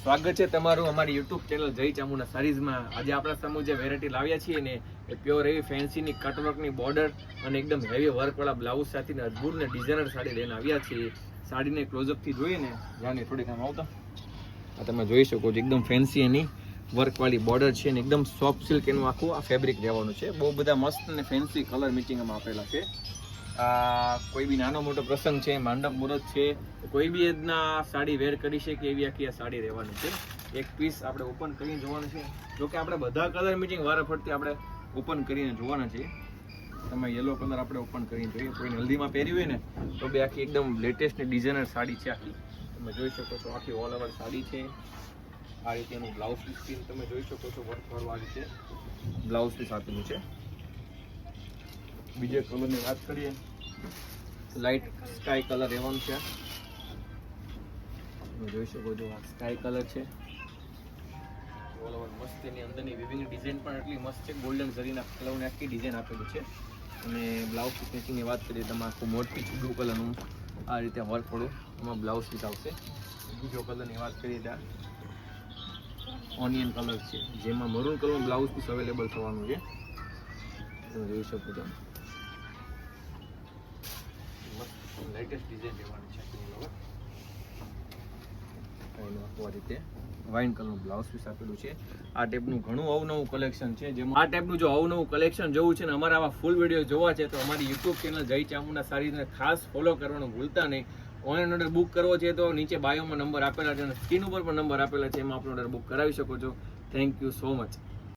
સ્વાગત છે તમારું અમારી યુટ્યુબ ચેનલ જય ચામુંડા સારીઝમાં। આજે આપણા સામે જે વેરાયટી લાવ્યા છીએ ને એ પ્યોર એવી ફેન્સીની કટવર્કની બોર્ડર અને એકદમ હેવી વર્કવાળા બ્લાઉઝ સાથેની અદ્ભુત ને ડિઝાઇનર સાડી લઈને આવ્યા છીએ। સાડીને ક્લોઝઅપથી જોઈએ ને જાણે થોડીક આમ આવતા આ તમે જોઈ શકો છો, એકદમ ફેન્સી એની વર્કવાળી બોર્ડર છે ને એકદમ સોફ્ટ સિલ્ક એનું આખું આ ફેબ્રિક રહેવાનું છે। બહુ બધા મસ્ત અને ફેન્સી કલર મિક્સિંગમાં આપેલા છે। કોઈ બી નાનો મોટો પ્રસંગ છે, માંડપ મુહૂર્ત છે, કોઈ બી રીતના સાડી વેર કરી શકે એવી આખી આ સાડી રહેવાની છે। એક પીસ આપણે ઓપન કરીને જોવાનું છે, જોકે આપણે બધા કલર મિક્સિંગ વારાફરતી આપણે ઓપન કરીને જોવાના છે। તમે યલો કલર આપણે ઓપન કરીને જોઈએ, કોઈને હલ્દીમાં પહેરી હોય ને તો બે આખી એકદમ લેટેસ્ટ ને ડિઝાઇનર સાડી છે આખી, તમે જોઈ શકો છો। આખી ઓલ ઓવર સાડી છે, આ રીતે એનું બ્લાઉઝ પીસ તમે જોઈ શકો છો, વર્ક વાળું આ રીતે બ્લાઉઝ પીસ આપેલું છે। બીજા કલરની વાત કરીએ, લાઇટ સ્કાય કલર રહેવાનું છે, તમે જોઈ શકો છો આ સ્કાય કલર છે। ઓલ ઓવર મસ્ત એની અંદરની વિવિંગ ડિઝાઇન પણ એટલી મસ્ત છે, ગોલ્ડન ઝરીના કલરની આખી ડિઝાઇન આપેલું છે। અને બ્લાઉઝ પીસ મેચિંગની વાત કરીએ તો આખું મોટી બ્લુ કલરનું આ રીતે વર્ક પડ્યું એમાં બ્લાઉઝ પીસ આવશે। બીજો કલરની વાત કરીએ તો ઓનિયન કલર છે, જેમાં મરૂન કલરનું બ્લાઉઝ પીસ અવેલેબલ થવાનું છે, તમે જોઈ શકો છો। લેટેસ્ટ ડિઝાઇન રહેવાની છે આ રીતે વાઇન કલરનું બ્લાઉઝ પીસ આપેલું છે। આ ટાઈપનું ઘણું અવનવું કલેક્શન છે, જેમાં આ ટાઈપનું જો અવનવું કલેક્શન જોવું છે ને અમારા આવા ફૂલ વિડીયો જોવા છે તો અમારી યુટ્યુબ ચેનલ જય ચામુંડા સારીઝને ખાસ ફોલો કરવાનું ભૂલતા નહીં। ઓનલાઈન ઓર્ડર બુક કરવો છે તો નીચે બાયોમાં નંબર આપેલા છે અને સ્ક્રીન ઉપર પણ નંબર આપેલા છે, એમાં આપણો ઓર્ડર બુક કરાવી શકો છો। Thank you so much.